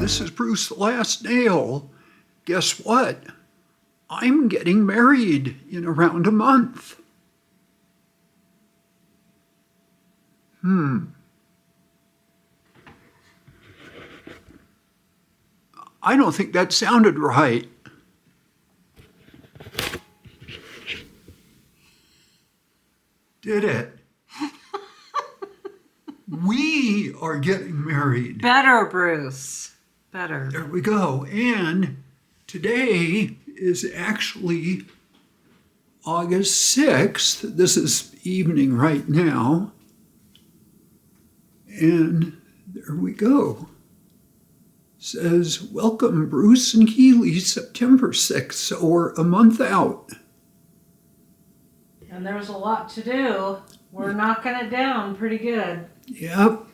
this is Bruce the Last Nail. Guess what? I'm getting married in around a month. I don't think that sounded right. Did it? We are getting married. Better, Bruce. Better. There we go. And today is actually August 6th. This is evening right now. And there we go. Says, welcome Bruce and Keely, September 6th. So we're a month out. And there's a lot to do. We're knocking it down pretty good. Yep.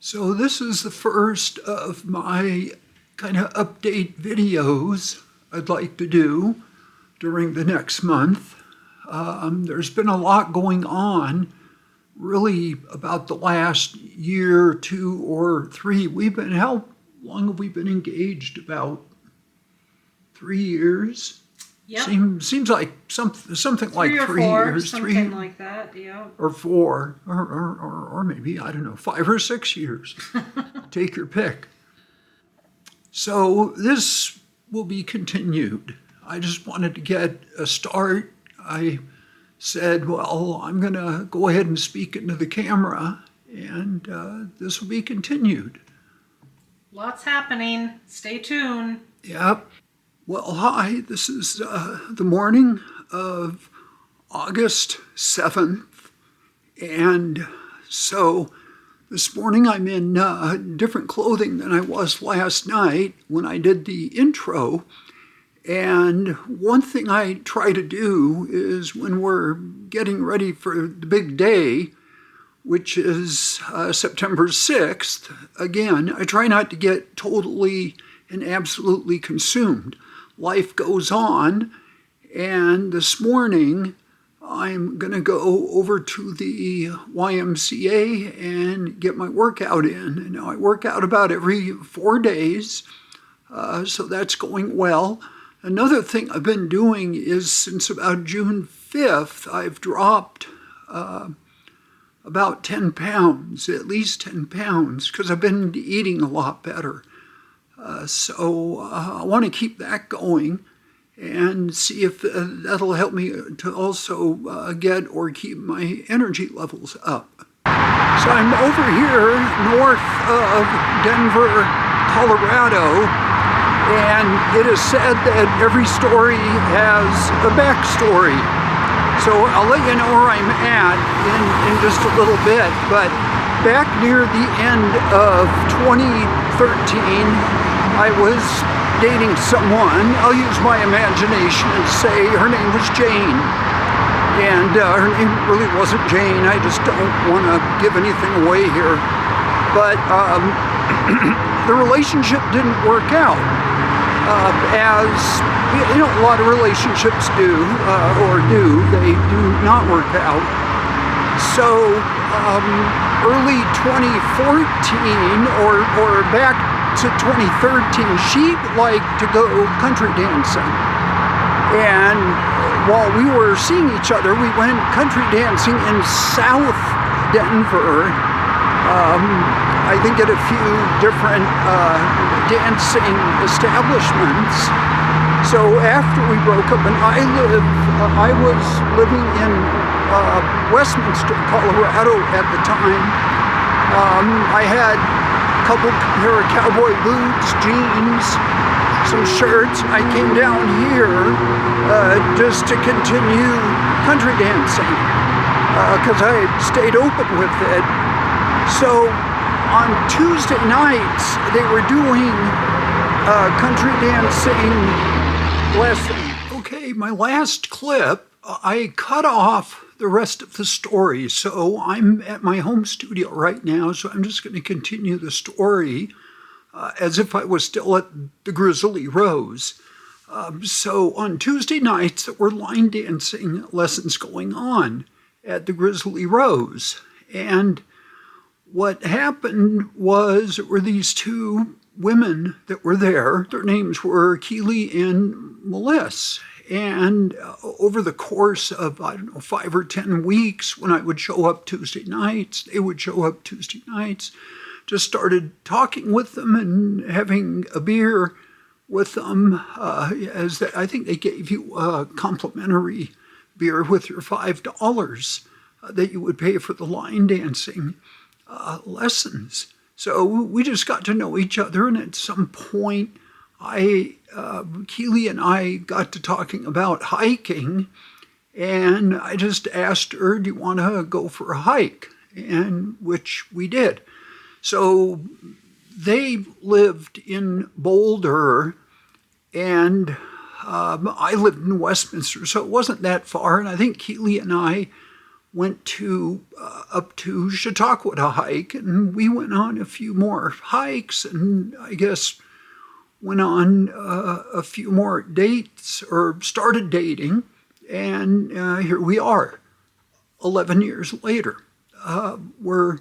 So this is the first of my kind of update videos I'd like to do during the next month. There's been a lot going on, really, about the last year, 2 or 3. How long have we been engaged? About 3 years? Yep. Seems like something like 3 years. Something like that, yeah. Or 4, or maybe, I don't know, 5 or 6 years. Take your pick. So this will be continued. I just wanted to get a start. I said, well, I'm going to go ahead and speak into the camera, and this will be continued. Lots happening. Stay tuned. Yep. Well, hi, this is the morning of August 7th, and so this morning I'm in different clothing than I was last night when I did the intro, and one thing I try to do is when we're getting ready for the big day, which is September 6th, again, I try not to get totally and absolutely consumed. Life goes on, and this morning I'm going to go over to the YMCA and get my workout in. And now I work out about every 4 days, so that's going well. Another thing I've been doing is since about June 5th, I've dropped about 10 pounds, at least 10 pounds, because I've been eating a lot better. So I want to keep that going and see if that'll help me to also get or keep my energy levels up. So I'm over here north of Denver, Colorado, and it is said that every story has a backstory. So I'll let you know where I'm at in just a little bit, but back near the end of 2013, I was dating someone. I'll use my imagination and say her name was Jane. And her name really wasn't Jane. I just don't want to give anything away here. But the relationship didn't work out. As you know, a lot of relationships do, they do not work out. So early 2014 or back to 2013, she liked to go country dancing. And while we were seeing each other, we went country dancing in South Denver. I think at a few different dancing establishments. So after we broke up, and I was living in Westminster, Colorado at the time. I had a couple pair of cowboy boots, jeans, some shirts. I came down here just to continue country dancing because I had stayed open with it. So on Tuesday nights, they were doing country dancing lesson. Okay, my last clip, I cut off the rest of the story. So I'm at my home studio right now, so I'm just going to continue the story as if I was still at the Grizzly Rose. So on Tuesday nights, there were line dancing lessons going on at the Grizzly Rose. And what happened was there were these two women that were there. Their names were Keely and Melissa. And over the course of, 5 or 10 weeks, when I would show up Tuesday nights, they would show up Tuesday nights, just started talking with them and having a beer with them. I think they gave you a complimentary beer with your $5 that you would pay for the line dancing lessons. So we just got to know each other, and at some point, Keely and I got to talking about hiking, and I just asked her, do you want to go for a hike? And which we did. So they lived in Boulder, and I lived in Westminster, so it wasn't that far. And I think Keely and I went up to Chautauqua to hike, and we went on a few more hikes, and I guess went on a few more dates, or started dating, and here we are, 11 years later. We're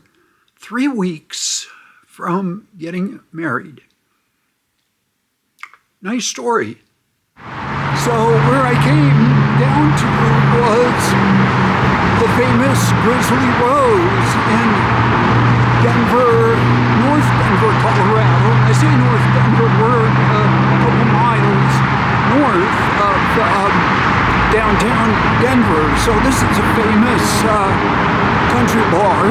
3 weeks from getting married. Nice story. So where I came down to was the famous Grizzly Rose in Denver, North Denver, Colorado. When I say North Denver, we're a couple miles north of downtown Denver. So this is a famous country bar.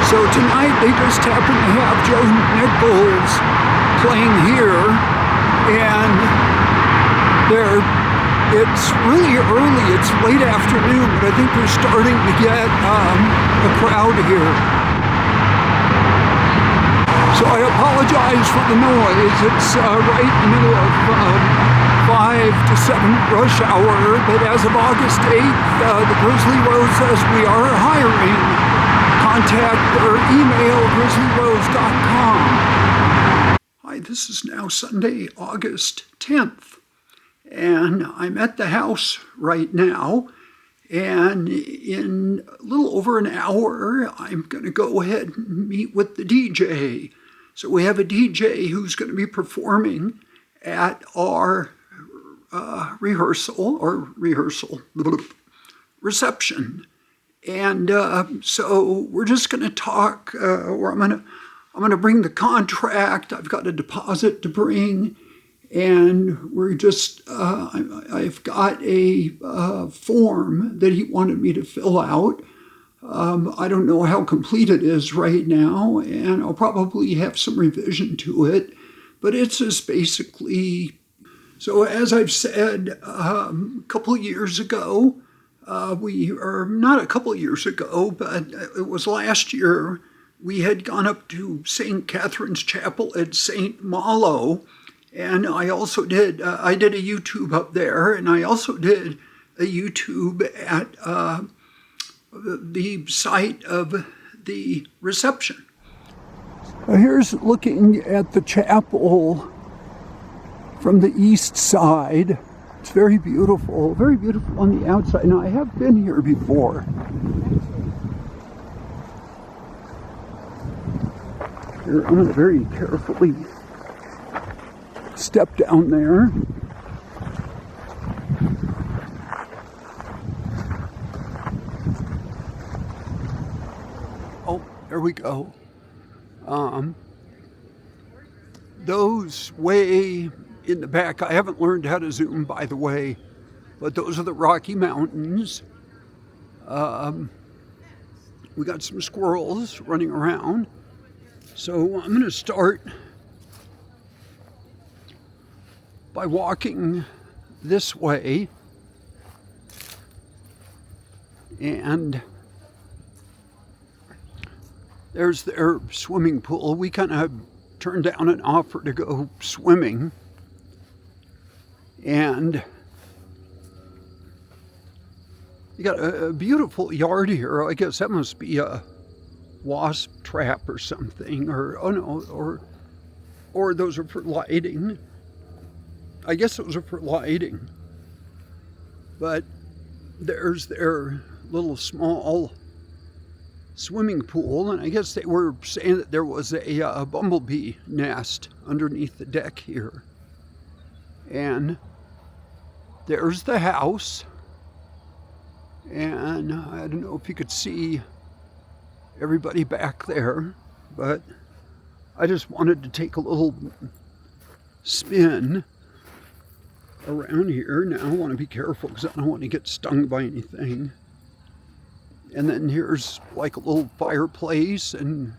So tonight they just happen to have Joe Nichols playing here, and it's really early. It's late afternoon, but I think they're starting to get a crowd here. So I apologize for the noise. It's right in the middle of 5 to 7 rush hour, but as of August 8th, the Grizzly Rose says we are hiring. Contact or email grizzlyrose.com. Hi, this is now Sunday, August 10th, and I'm at the house right now, and in a little over an hour, I'm going to go ahead and meet with the DJ. So we have a DJ who's going to be performing at our reception. And so we're just going to talk, or I'm going to bring the contract. I've got a deposit to bring, and we're just, I've got a form that he wanted me to fill out. I don't know how complete it is right now, and I'll probably have some revision to it, but it's just basically, so as I've said, a couple of years ago, not a couple of years ago, but it was last year, we had gone up to St. Catherine's Chapel at St. Malo, and I also did, I did a YouTube up there, and I also did a YouTube at the site of the reception. Here's looking at the chapel from the east side. It's very beautiful on the outside. Now, I have been here before. Here, I'm going to very carefully step down there. Oh, there we go. Those way in the back, I haven't learned how to zoom, by the way, but those are the Rocky Mountains. We got some squirrels running around. So I'm going to start by walking this way, and there's their swimming pool. We kind of turned down an offer to go swimming, and you got a beautiful yard here. I guess that must be a wasp trap or something, or those are for lighting. I guess those are for lighting. But there's their little small swimming pool, and I guess they were saying that there was a bumblebee nest underneath the deck here. And there's the house, and I don't know if you could see everybody back there, but I just wanted to take a little spin around here. Now I want to be careful because I don't want to get stung by anything. And then here's like a little fireplace, and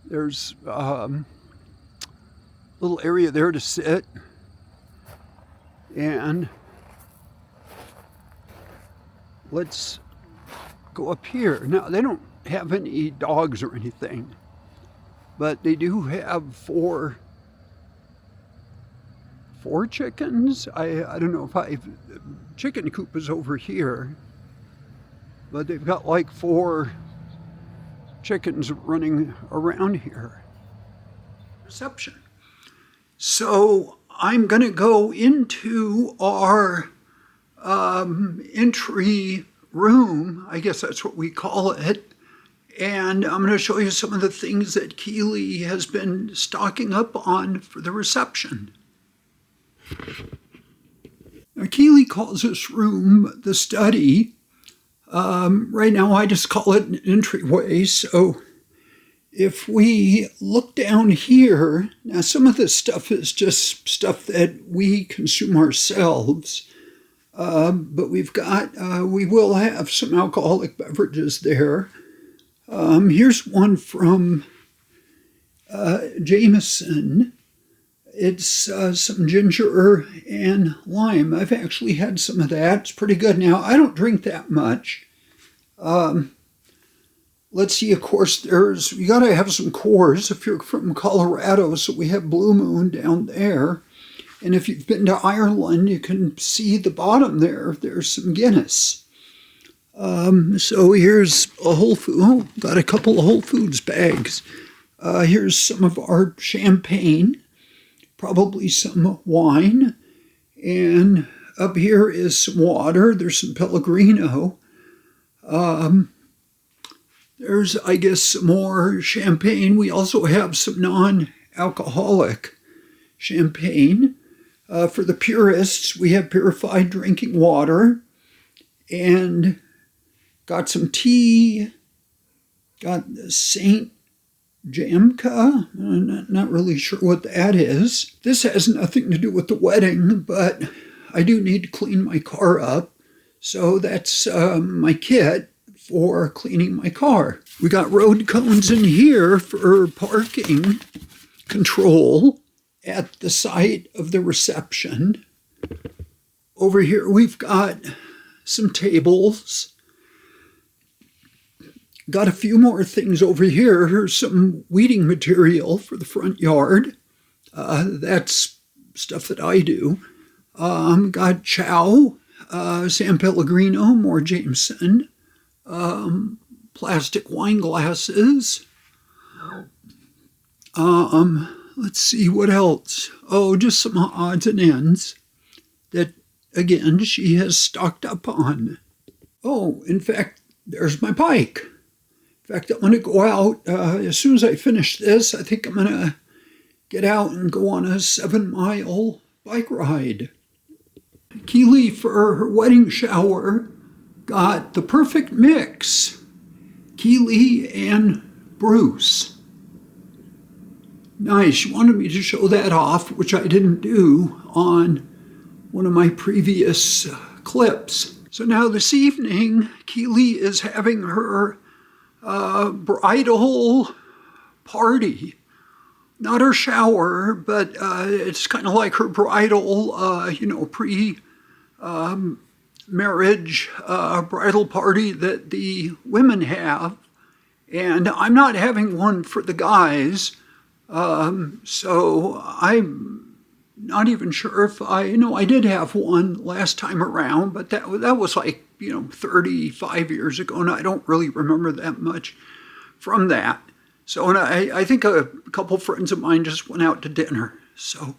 there's a little area there to sit. And let's go up here. Now, they don't have any dogs or anything, but they do have four chickens. I don't know if chicken coop is over here, but they've got like 4 chickens running around here. Reception. So I'm going to go into our entry room, I guess that's what we call it, and I'm going to show you some of the things that Keely has been stocking up on for the reception. Now, Keely calls this room the study. Right now I just call it an entryway, so if we look down here, now some of this stuff is just stuff that we consume ourselves, but we will have some alcoholic beverages there. Here's one from Jameson. It's some ginger and lime. I've actually had some of that. It's pretty good. Now, I don't drink that much. Let's see, of course, you got to have some Coors if you're from Colorado, so we have Blue Moon down there. And if you've been to Ireland, you can see the bottom there. There's some Guinness. So here's a Whole Foods. Oh, got a couple of Whole Foods bags. Here's some of our champagne, probably some wine. And up here is some water. There's some Pellegrino. There's, I guess, some more champagne. We also have some non-alcoholic champagne. For the purists, we have purified drinking water. And got some tea. Got the St. Jamka. I'm not really sure what that is. This has nothing to do with the wedding, but I do need to clean my car up. So that's my kit for cleaning my car. We got road cones in here for parking control at the site of the reception. Over here we've got some tables. Got a few more things over here. Here's some weeding material for the front yard. That's stuff that I do. Got chow, San Pellegrino, more Jameson, plastic wine glasses. Let's see, what else? Oh, just some odds and ends that, again, she has stocked up on. Oh, in fact, there's my bike. In fact, I'm going to go out, as soon as I finish this, I think I'm going to get out and go on a 7-mile bike ride. Keely, for her wedding shower, got the perfect mix. Keely and Bruce. Nice. She wanted me to show that off, which I didn't do on one of my previous clips. So now this evening, Keely is having her bridal party. Not her shower, but it's kind of like her bridal, pre-marriage bridal party that the women have. And I'm not having one for the guys. So I'm not even sure if I did have one last time around, but that was like, 35 years ago, and I don't really remember that much from that. So, and I think a couple friends of mine just went out to dinner. So,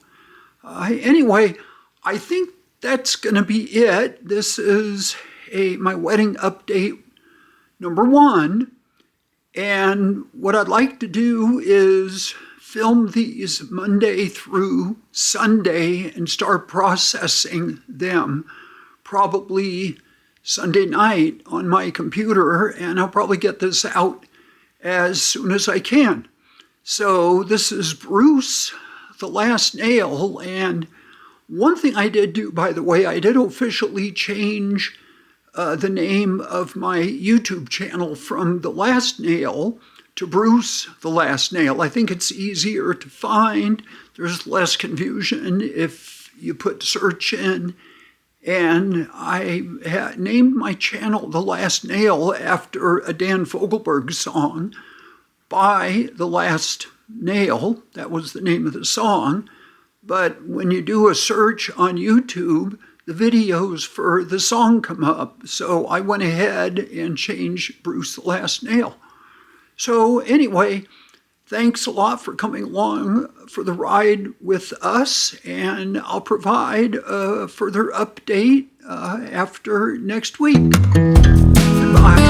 anyway, I think that's going to be it. This is my wedding update number 1. And what I'd like to do is film these Monday through Sunday and start processing them probably Sunday night on my computer, and I'll probably get this out as soon as I can. So this is Bruce, the Last Nail, and one thing I did do, by the way, I did officially change the name of my YouTube channel from The Last Nail to Bruce, the Last Nail. I think it's easier to find. There's less confusion if you put search in. And I named my channel The Last Nail after a Dan Fogelberg song by The Last Nail. That was the name of the song. But when you do a search on YouTube, the videos for the song come up. So I went ahead and changed Bruce the Last Nail. So anyway, thanks a lot for coming along for the ride with us, and I'll provide a further update after next week. Goodbye.